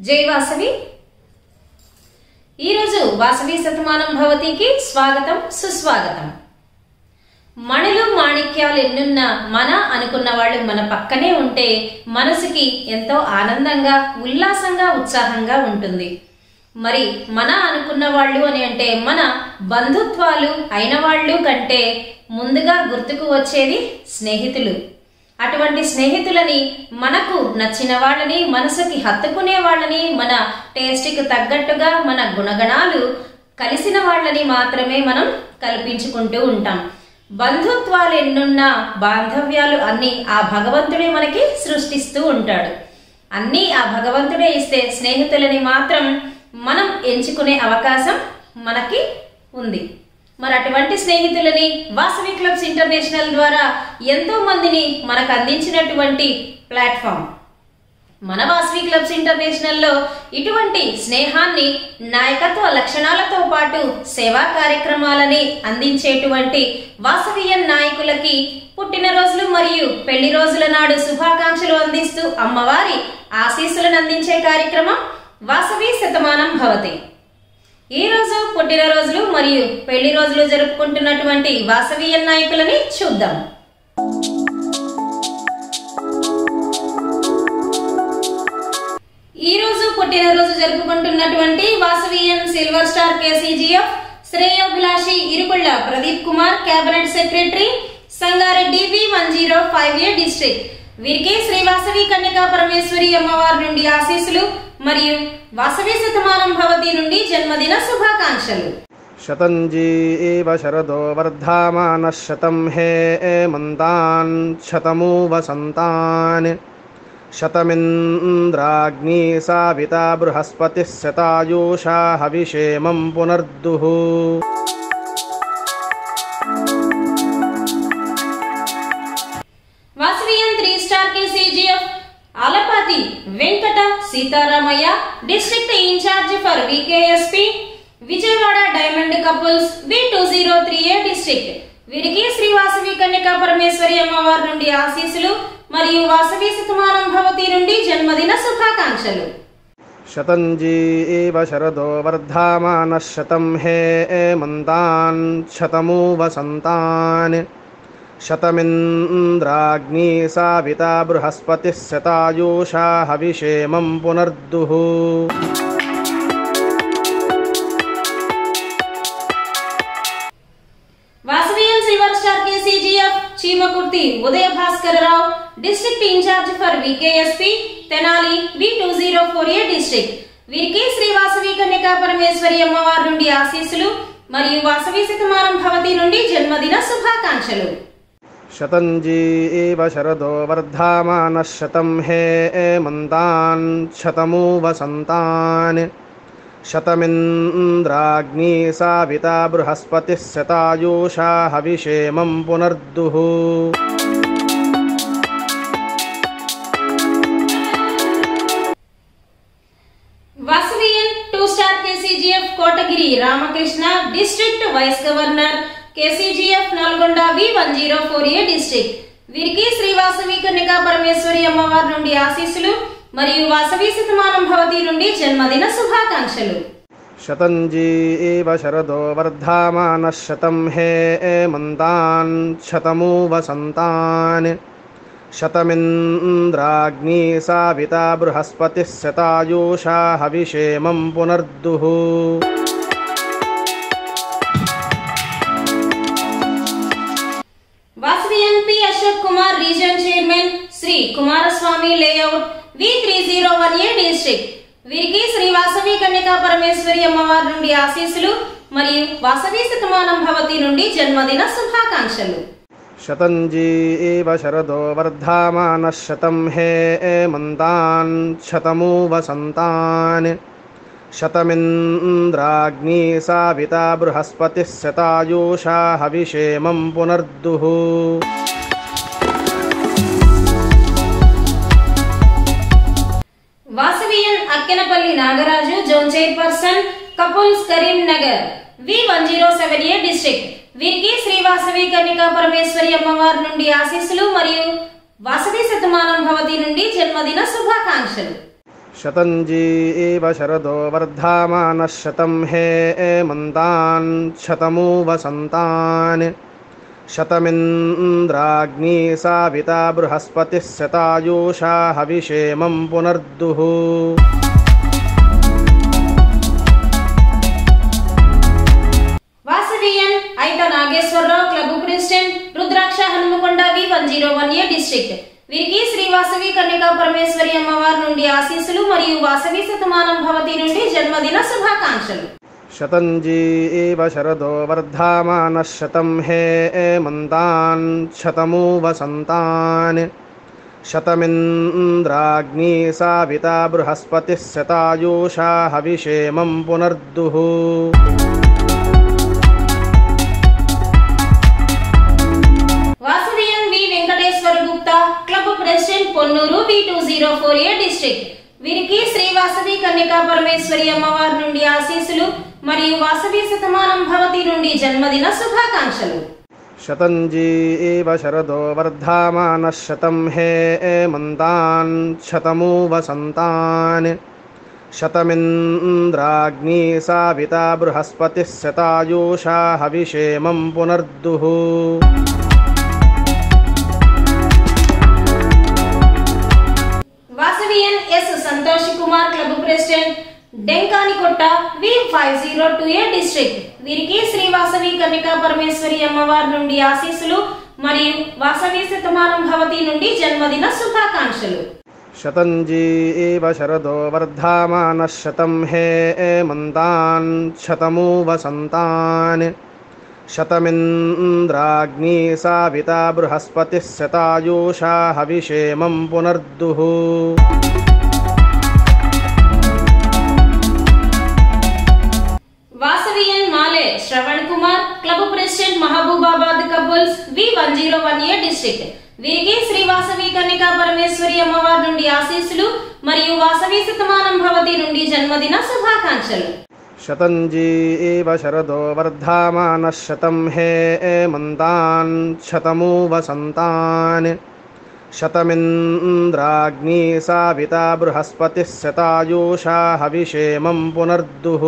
జై వాసవి ఈ రోజు వాసవి శతమానం భవతికి స్వాగతం సుస్వాగతం। మణులు మాణిక్యాలు ఎన్నున్నా మన అనుకున్న వాళ్ళు మన పక్కనే ఉంటే మనసుకి ఎంతో ఆనందంగా ఉల్లాసంగా ఉత్సాహంగా ఉంటుంది। మరి మన అనుకున్న వాళ్ళు అని అంటే మన బంధుత్వాలు అయిన వాళ్ళు కంటే ముందుగా గుర్తుకు వచ్చేది స్నేహితులు। అటువంటి స్నేహితులని మనకు నచ్చిన వాళ్ళని మనసుకి హత్తుకునే వాళ్ళని మన టేస్ట్కి తగ్గట్టుగా మన గుణగణాలు కలిసిన వాళ్ళని మాత్రమే మనం కల్పించుకుంటూ ఉంటాం। బంధుత్వాలు ఎన్నున్నా బాంధవ్యాలు అన్ని ఆ భగవంతుడే మనకి సృష్టిస్తూ ఉంటాడు। అన్నీ ఆ భగవంతుడే ఇస్తే స్నేహితులని మాత్రం మనం ఎంచుకునే అవకాశం మనకి ఉంది। మరి అటువంటి స్నేహితులని వాసవి క్లబ్స్ ఇంటర్నేషనల్ ద్వారా ఎంతో మందిని మనకు అందించినటువంటి ప్లాట్ఫామ్ మన వాసవి క్లబ్స్ ఇంటర్నేషనల్ లో ఇటువంటి స్నేహాన్ని నాయకత్వ లక్షణాలతో పాటు సేవా కార్యక్రమాలని అందించేటువంటి వాసవియన్ నాయకులకి పుట్టినరోజులు మరియు పెళ్లి రోజుల నాడు శుభాకాంక్షలు అందిస్తూ అమ్మవారి ఆశీస్సులను అందించే కార్యక్రమం వాసవి శతమానం భవతి। ఈ రోజు పుట్టినరోజులు మరియు పెళ్లి రోజులు జరుపుకుంటున్నటువంటి వాసవియన్ నాయకులని చూద్దాం। ఈ రోజు పుట్టినరోజు జరుపుకుంటున్నటువంటి వాసవియన్ సిల్వర్ స్టార్ కేసీజీఎఫ్ శ్రేయోభిలాషి Irukulla Pradeep Kumar cabinet secretary Sangareddy V105A district వీరికి శ్రీ వాసవి కన్యకా పరమేశ్వరి అమ్మవారి నుండి ఆశీస్సులు మరియు వాసవి శతమానం భవతి నుండి జన్మదిన శుభాకాంక్షలు। శతంజీవ శరదో వర్ధమాన శతం హేమంతాన్ శతమూ వసంతాన్ శతమింద్రాగ్ని సావితా బృహస్పతి శతాయూషా హవిషేమం పునర్దుః। Vasavian 3 star KCGF Alapati Venkata Seetharamaiah district incharge for VKSP Vijayawada diamond couples V203A district వీరికి శ్రీ వాసవి కన్యకా పరమేశ్వరి అమ్మవారి నుండి ఆశీస్సులు మరియు వాసవి శతమానం భవతి నుండి జన్మదిన శుభాకాంక్షలు। శతంజీవ శరదో వర్ధమాన శతం హేమంతాన్ శతమూ వసంతాన్ శతమింద్రాగ్ని సావితా బృహస్పతి శతాయూషా హవిషేమం పునర్దుః। Vasavian silver star KCGF Chimakurthi Udaya Bhaskararao district incharge for VKSP Tenali V204A district వీరికి శ్రీ వాసవి కన్యకా పరమేశ్వరి అమ్మవారి నుండి ఆశీస్సులు మరియు వాసవి శతమానం భవతి నుండి జన్మదిన శుభాకాంక్షలు। శతంజీవ శరదో వర్ధమాన శతం హేమంతాన్ శతమూ వసంతాన్ శతమింద్రాగ్ని సావితా బృహస్పతి శతాయూషా హవిషేమం పునర్దుః। Vasavian 2 star KCGF Kotagiri Ramakrishna district vice governor KCGF Nalgonda V104A district వీరికి శ్రీ వాసవి కన్యకా పరమేశ్వరి అమ్మవారి నుండి ఆశీస్సులు మరియు వాసవి శతమానం భవతి నుండి జన్మదిన శుభాకాంక్షలు। శతంజీవ శరదో వర్ధమాన శతం హేమంతాన్ శతమూ వసంతాన్ శతమింద్రాగ్ని సావితా బృహస్పతి శతాయూషా హవిషేమం పునర్దుః। Vasavian P Ashok Kumar region chairman Shri Kumaraswamy layout V301A district వీరికి శ్రీ వాసవి కన్యకా పరమేశ్వరి అమ్మవారి నుండి ఆశీస్సులు మరియు వాసవి శతమానం భవతి నుండి జన్మదిన శుభాకాంక్షలు। శతంజీవ శరదో వర్ధమాన శతం హేమంతాన్ శతమూ వసంతాన్ శతమింద్రాగ్ని సావితా బృహస్పతి శతాయూషా హవిషేమం పునర్దుః। Vasavian Akkenapalli Nagaraju zone chairperson couples Karimnagar V107A district వీరికి శ్రీ వాసవి కన్యకా పరమేశ్వరి అమ్మవారి నుండి ఆశీస్సులు మరియు వాసవి శతమానం భవతి నుండి జన్మదిన శుభాకాంక్షలు। శతంజీవ శరదో వర్ధమానః శతం హేమంతాన్ శతమూ వసంతాన్ శతమింద్రాగ్నీ సావితా బృహస్పతిः శతాయూషా హవిషేమం పునర్దుః. వాసవియన్ ఐత నాగేశ్వరరావు క్లబ్ ప్రెసిడెంట్ రుద్రాక్ష హనుమకొండ V101A డిస్ట్రిక్ట్. వీరికి శ్రీ వాసవి కన్యకా పరమేశ్వరి అమ్మవారి నుండి ఆశీస్సులు మరియు వాసవి శతమానం భవతి నుండి జన్మదిన శుభాకాంక్షలు. శతంజీవ శరదో వర్ధమానః శతం హేమంతాన్ శతమూ వసంతాన్ శతమింద్రాగ్నీ సావితా బృహస్పతిः శతాయూషా హవిషేమం పునర్దుః. Vasavian V Venkateswara Gupta club president Ponnur V204A district. వీరికి శ్రీ వాసవి కన్యకా పరమేశ్వరి అమ్మవారి నుండి ఆశీస్సులు మరియు వాసవి శతమానం భవతి నుండి జన్మదిన శుభాకాంక్షలు. శతంజీవ శరదో వర్ధమానః శతం హేమంతాన్ శతమూ వసంతాన్ శతమింద్రాగ్నీ సావితా బృహస్పతిः శతాయూషా హవిషేమం పునర్దుః. Vasavian S Santosh Kumar club president Denkanikottai V502A district. వీరికి శ్రీ వాసవి కన్యకా పరమేశ్వరి అమ్మవారి నుండి ఆశీస్సులు మరియు వాసవి శతమానం భవతి నుండి జన్మదిన శుభాకాంక్షలు. శతంజీవ శరదో వర్ధమానః శతం హేమంతాన్ శతమూ వసంతాన్ శతమింద్రాగ్నీ సావితా బృహస్పతిः శతాయూషా హవిషేమం పునర్దుః. Vasavian Male Shravan Kumar club president Mahabubabad couples V101A district. వీరికి శ్రీ వాసవి కన్యకా పరమేశ్వరి అమ్మవారి నుండి ఆశీస్సులు మరియు వాసవి శతమానం భవతి నుండి జన్మదిన శుభాకాంక్షలు. శతంజీవ శరదో వర్ధమానః శతం హేమంతాన్ శతమూ వసంతాన్ శతమింద్రాగ్నీ సావితా బృహస్పతిः శతాయూషా హవిషేమం పునర్దుః.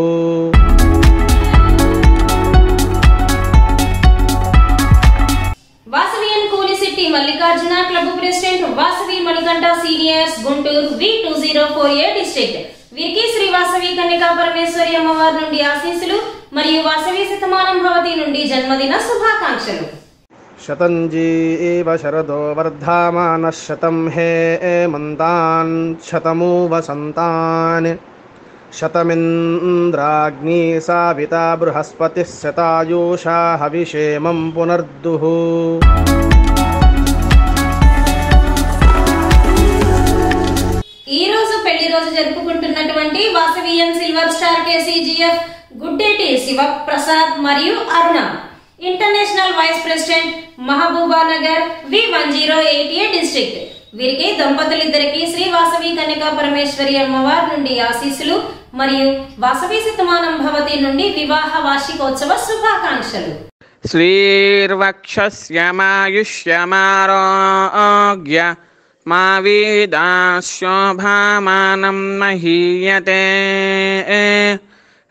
Vasavian Koolisetti Mallikarjuna club president Vasavi Manikanta seniors Guntur V204A district. వీరికి శ్రీ వాసవి కన్యకా పరమేశ్వరి అమ్మవారి నుండి ఆశీస్సులు మరియు వాసవి శతమానం భవతి నుండి జన్మదిన శుభాకాంక్షలు. శతంజీవ శరదో వర్ధమానః శతం హేమంతాన్ శతమూ వసంతాన్ శతమింద్రాగ్నీ సావితా బృహస్పతిः శతాయూషా హవిషేమం పునర్దుః. ఈ రోజు పెళ్లి రోజు జరుపుకుంటున్నటువంటి Vasavian silver star KCGF Guddeti Siva Prasad మరియు Aruna international vice president Mahabubnagar V108A district. వీరికి దంపతులిద్దరికి శ్రీ వాసవి కన్యకా పరమేశ్వరి అమ్మవారి నుండి ఆశీస్సులు మరియు వాసవి శతమానం భవతి నుండి వివాహ వార్షికోత్సవ శుభాకాంక్షలు. శ్రీర్వక్షస్యమాయుష్యమారోగ్య మా వీదాశోభామానం మహీయతే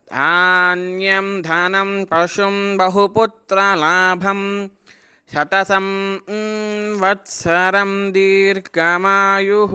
ధాన్యం ధనం పశుం బహుపుత్రలాభం శతసం వత్సరం దీర్ఘమాయుః.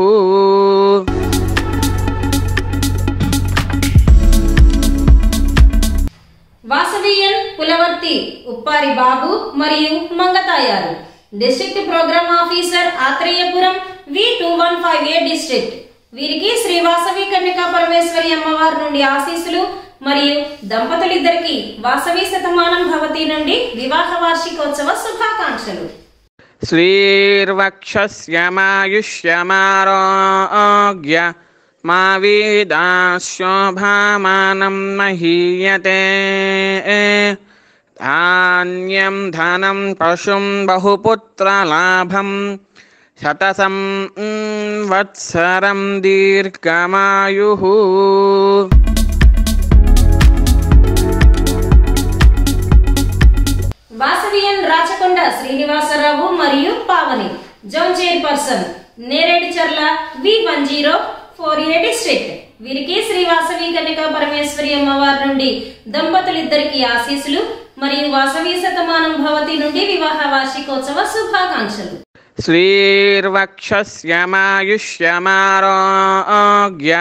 వాసవియన్ పులవర్తి ఉప్పారి బాబు మరియు Mangathayaru district programme officer Atreyapuram V215A district. వీరికి శ్రీ వాసవి కన్యకా పరమేశ్వరి అమ్మవారి నుండి ఆశీస్సులు మరియు దంపతులిద్దరికి వాసవి శతమానం భవతి నుండి వివాహ వార్షికోత్సవ శుభాకాంక్షలు. శ్రీర్వక్షస్యమాయుష్యమారోగ్య మా వీదాశోభామానం మహీయతే ధాన్యం ధనం పశుం బహుపుత్రలాభం శతసం వత్సరం దీర్ఘమాయుః. వాసవియన్ రాచకొండ శ్రీనివాసరావు మరియు Pavani zone chairperson Neredcherla V104 కోరియా డిస్ట్రిక్ట్. వీరికి శ్రీ వాసవి కన్యకా పరమేశ్వరి అమ్మవారి నుండి దంపతులిద్దరికి ఆశీస్సులు మరియు వాసవి శతమానం భవతి నుండి వివాహ వార్షికోత్సవ శుభాకాంక్షలు. శ్రీర్వక్షస్యమాయుష్యమారోగ్య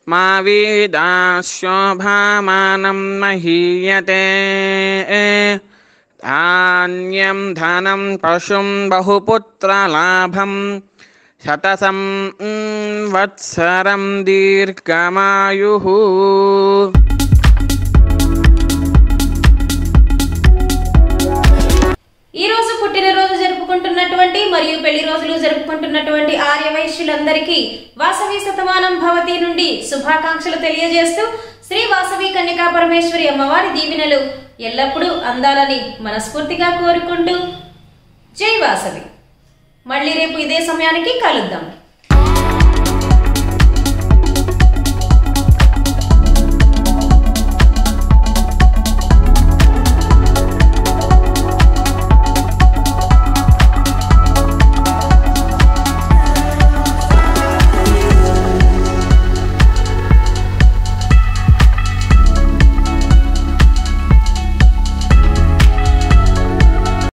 మా వీదాశోభామానం మహీయతే. ధాన్యం ధనం పశుం బహుపుత్రలాభం శతసం వత్సరం దీర్ఘమాయుః. ఈ రోజు పుట్టినరోజు జరుపుకుంటున్నటువంటి మరియు పెళ్లి రోజులు జరుపుకుంటున్నటువంటి ఆర్య వైశ్యులందరికీ వాసవి శతమానం భవతి నుండి శుభాకాంక్షలు తెలియజేస్తూ శ్రీ వాసవి కన్యకా పరమేశ్వరి అమ్మవారి దీవెనలు ఎల్లప్పుడూ అందాలని మనస్ఫూర్తిగా కోరుకుంటూ జై వాసవి. మళ్ళీ రేపు ఇదే సమయానికి కలుద్దాం.